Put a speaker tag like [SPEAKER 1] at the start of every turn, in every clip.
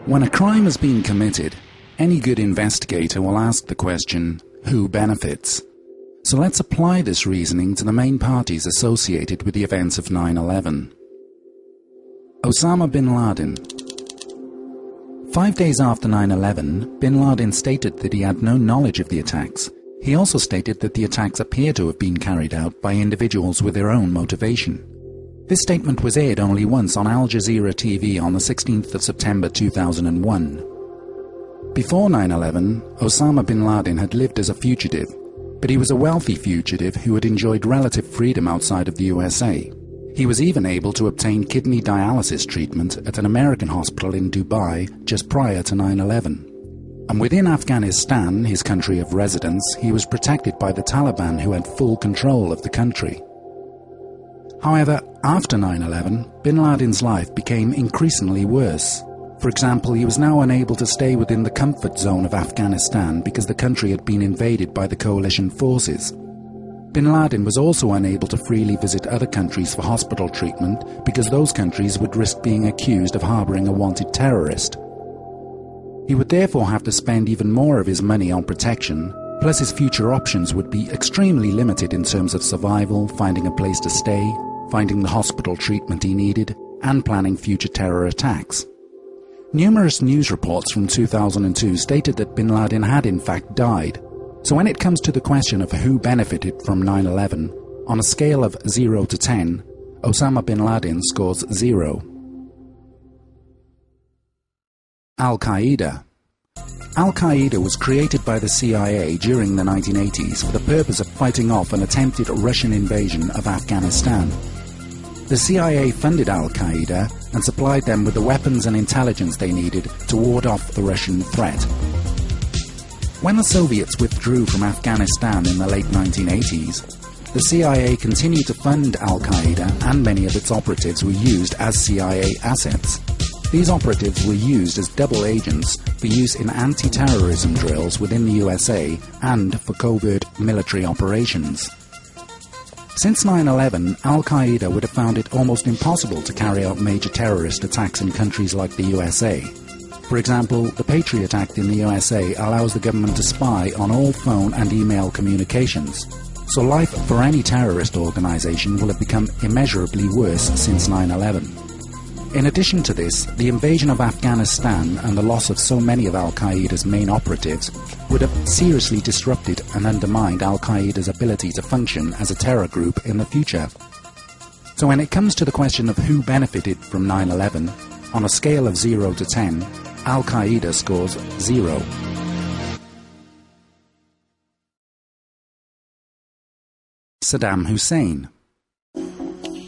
[SPEAKER 1] When a crime has been committed, any good investigator will ask the question, who benefits? So let's apply this reasoning to the main parties associated with the events of 9/11. Osama bin Laden. 5 days after 9/11, bin Laden stated that he had no knowledge of the attacks. He also stated that the attacks appear to have been carried out by individuals with their own motivation. This statement was aired only once on Al Jazeera TV on the 16th of September 2001. Before 9/11, Osama bin Laden had lived as a fugitive, but he was a wealthy fugitive who had enjoyed relative freedom outside of the USA. He was even able to obtain kidney dialysis treatment at an American hospital in Dubai just prior to 9/11. And within Afghanistan, his country of residence, he was protected by the Taliban, who had full control of the country. However, after 9/11, bin Laden's life became increasingly worse. For example, he was now unable to stay within the comfort zone of Afghanistan because the country had been invaded by the coalition forces. Bin Laden was also unable to freely visit other countries for hospital treatment because those countries would risk being accused of harboring a wanted terrorist. He would therefore have to spend even more of his money on protection, plus his future options would be extremely limited in terms of survival, finding a place to stay, finding the hospital treatment he needed, and planning future terror attacks. Numerous news reports from 2002 stated that bin Laden had in fact died. So when it comes to the question of who benefited from 9/11, on a scale of 0 to 10, Osama bin Laden scores 0. Al-Qaeda. Al-Qaeda was created by the CIA during the 1980s for the purpose of fighting off an attempted Russian invasion of Afghanistan. The CIA funded Al-Qaeda and supplied them with the weapons and intelligence they needed to ward off the Russian threat. When the Soviets withdrew from Afghanistan in the late 1980s, the CIA continued to fund Al-Qaeda, and many of its operatives were used as CIA assets. These operatives were used as double agents for use in anti-terrorism drills within the USA and for covert military operations. Since 9/11, Al-Qaeda would have found it almost impossible to carry out major terrorist attacks in countries like the USA. For example, the Patriot Act in the USA allows the government to spy on all phone and email communications. So life for any terrorist organization will have become immeasurably worse since 9/11. In addition to this, the invasion of Afghanistan and the loss of so many of Al-Qaeda's main operatives would have seriously disrupted and undermined Al-Qaeda's ability to function as a terror group in the future. So when it comes to the question of who benefited from 9/11, on a scale of 0 to 10, Al-Qaeda scores 0. Saddam Hussein.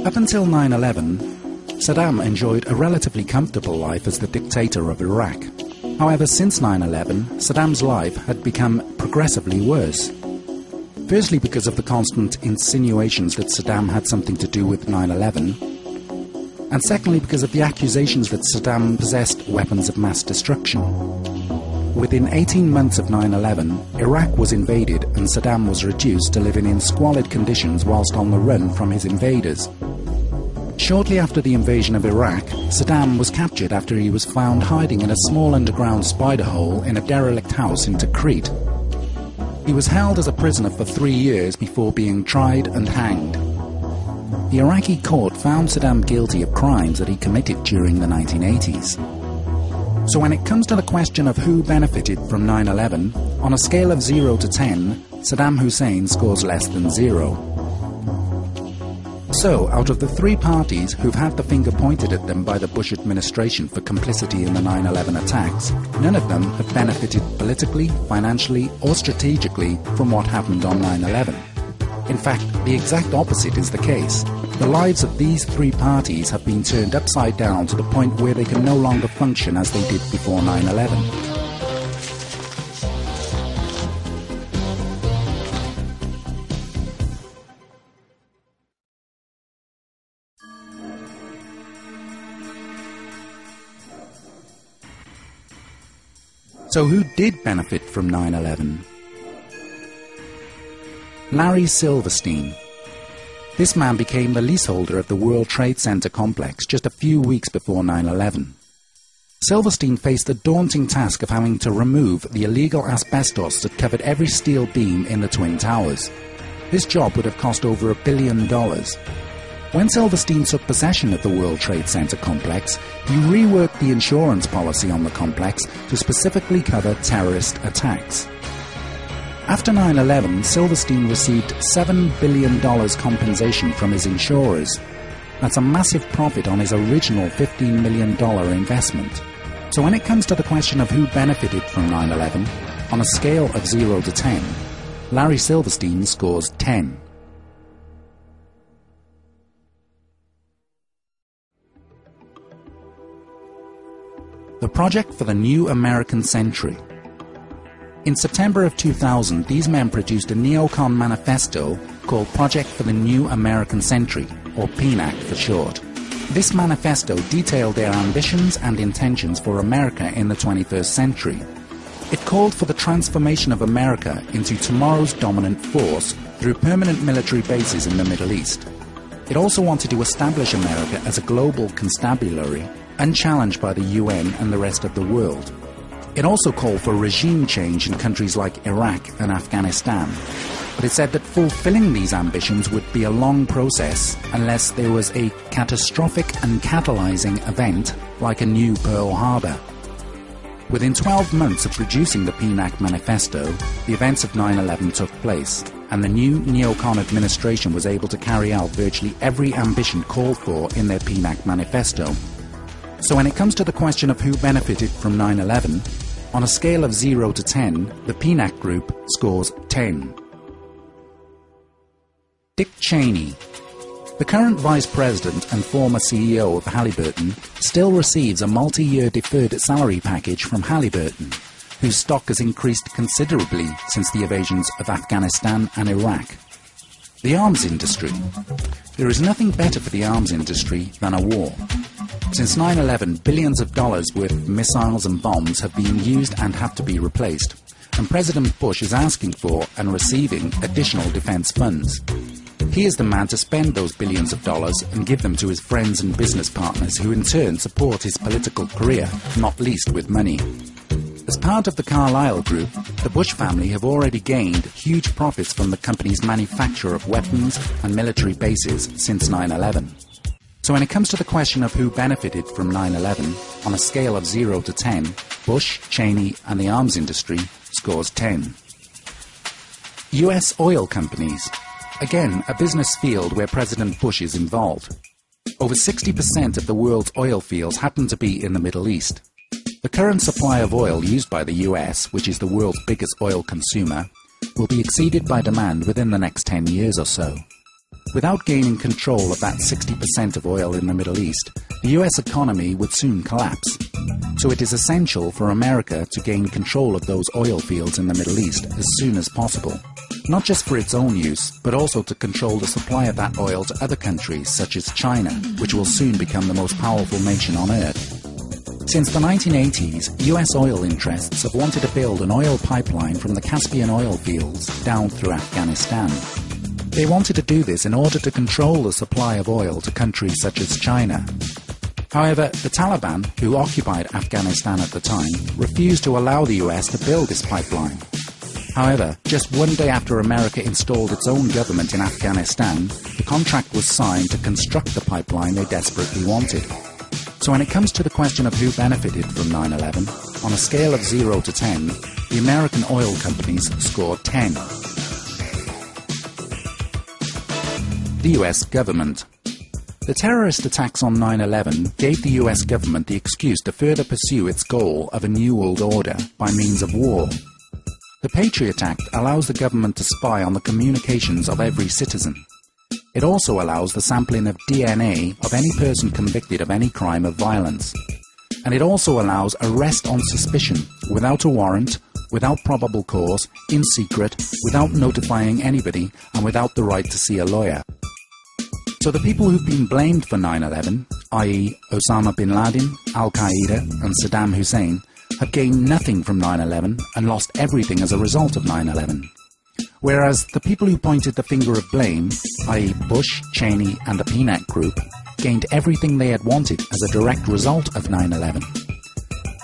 [SPEAKER 1] Up until 9/11, Saddam enjoyed a relatively comfortable life as the dictator of Iraq. However, since 9/11, Saddam's life had become progressively worse. Firstly, because of the constant insinuations that Saddam had something to do with 9/11, and secondly, because of the accusations that Saddam possessed weapons of mass destruction. Within 18 months of 9/11, Iraq was invaded and Saddam was reduced to living in squalid conditions whilst on the run from his invaders. Shortly after the invasion of Iraq, Saddam was captured after he was found hiding in a small underground spider hole in a derelict house in Tikrit. He was held as a prisoner for 3 years before being tried and hanged. The Iraqi court found Saddam guilty of crimes that he committed during the 1980s. So when it comes to the question of who benefited from 9/11, on a scale of 0 to 10, Saddam Hussein scores less than 0. So, out of the 3 parties who've had the finger pointed at them by the Bush administration for complicity in the 9/11 attacks, none of them have benefited politically, financially, or strategically from what happened on 9/11. In fact, the exact opposite is the case. The lives of these 3 parties have been turned upside down to the point where they can no longer function as they did before 9/11. So who did benefit from 9/11? Larry Silverstein. This man became the leaseholder of the World Trade Center complex just a few weeks before 9/11. Silverstein faced the daunting task of having to remove the illegal asbestos that covered every steel beam in the Twin Towers. This job would have cost over $1 billion. When Silverstein took possession of the World Trade Center complex, he reworked the insurance policy on the complex to specifically cover terrorist attacks. After 9/11, Silverstein received $7 billion compensation from his insurers. That's a massive profit on his original $15 million investment. So when it comes to the question of who benefited from 9/11, on a scale of 0 to 10, Larry Silverstein scores 10. The project for the new American century. In September of 2000, these men produced a neocon manifesto called Project for the New American Century, or PNAC for short. This manifesto detailed their ambitions and intentions for America in the 21st century. It called for the transformation of America into tomorrow's dominant force through permanent military bases in the Middle East. It also wanted to establish America as a global constabulary, unchallenged by the UN and the rest of the world. It also called for regime change in countries like Iraq and Afghanistan. But it said that fulfilling these ambitions would be a long process unless there was a catastrophic and catalyzing event like a new Pearl Harbor. Within 12 months of producing the PNAC manifesto, the events of 9/11 took place, and the new neocon administration was able to carry out virtually every ambition called for in their PNAC manifesto. So when it comes to the question of who benefited from 9/11, on a scale of 0 to 10, the PNAC group scores 10. Dick Cheney. The current Vice President and former CEO of Halliburton still receives a multi-year deferred salary package from Halliburton, whose stock has increased considerably since the invasions of Afghanistan and Iraq. The arms industry. There is nothing better for the arms industry than a war. Since 9/11, billions of dollars worth of missiles and bombs have been used and have to be replaced, and President Bush is asking for and receiving additional defense funds. He is the man to spend those billions of dollars and give them to his friends and business partners, who in turn support his political career, not least with money. As part of the Carlyle Group, the Bush family have already gained huge profits from the company's manufacture of weapons and military bases since 9/11. So when it comes to the question of who benefited from 9/11, on a scale of 0 to 10, Bush, Cheney and the arms industry scores 10. US oil companies. Again, a business field where President Bush is involved. Over 60% of the world's oil fields happen to be in the Middle East. The current supply of oil used by the US, which is the world's biggest oil consumer, will be exceeded by demand within the next 10 years or so. Without gaining control of that 60% of oil in the Middle East, the US economy would soon collapse. So it is essential for America to gain control of those oil fields in the Middle East as soon as possible. Not just for its own use, but also to control the supply of that oil to other countries such as China, which will soon become the most powerful nation on Earth. Since the 1980s, US oil interests have wanted to build an oil pipeline from the Caspian oil fields down through Afghanistan. They wanted to do this in order to control the supply of oil to countries such as China. However, the Taliban, who occupied Afghanistan at the time, refused to allow the US to build this pipeline. However, just one day after America installed its own government in Afghanistan, the contract was signed to construct the pipeline they desperately wanted. So when it comes to the question of who benefited from 9/11, on a scale of 0 to 10, the American oil companies scored 10. The US government. The terrorist attacks on 9/11 gave the US government the excuse to further pursue its goal of a new world order by means of war. The Patriot Act allows the government to spy on the communications of every citizen. It also allows the sampling of DNA of any person convicted of any crime of violence. And it also allows arrest on suspicion, without a warrant, without probable cause, in secret, without notifying anybody, and without the right to see a lawyer. So the people who've been blamed for 9/11, i.e. Osama bin Laden, Al-Qaeda and Saddam Hussein, have gained nothing from 9/11 and lost everything as a result of 9/11. Whereas the people who pointed the finger of blame, i.e. Bush, Cheney and the PNAC group, gained everything they had wanted as a direct result of 9/11.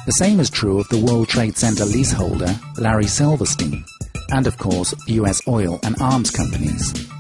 [SPEAKER 1] The same is true of the World Trade Center leaseholder, Larry Silverstein, and of course, US oil and arms companies.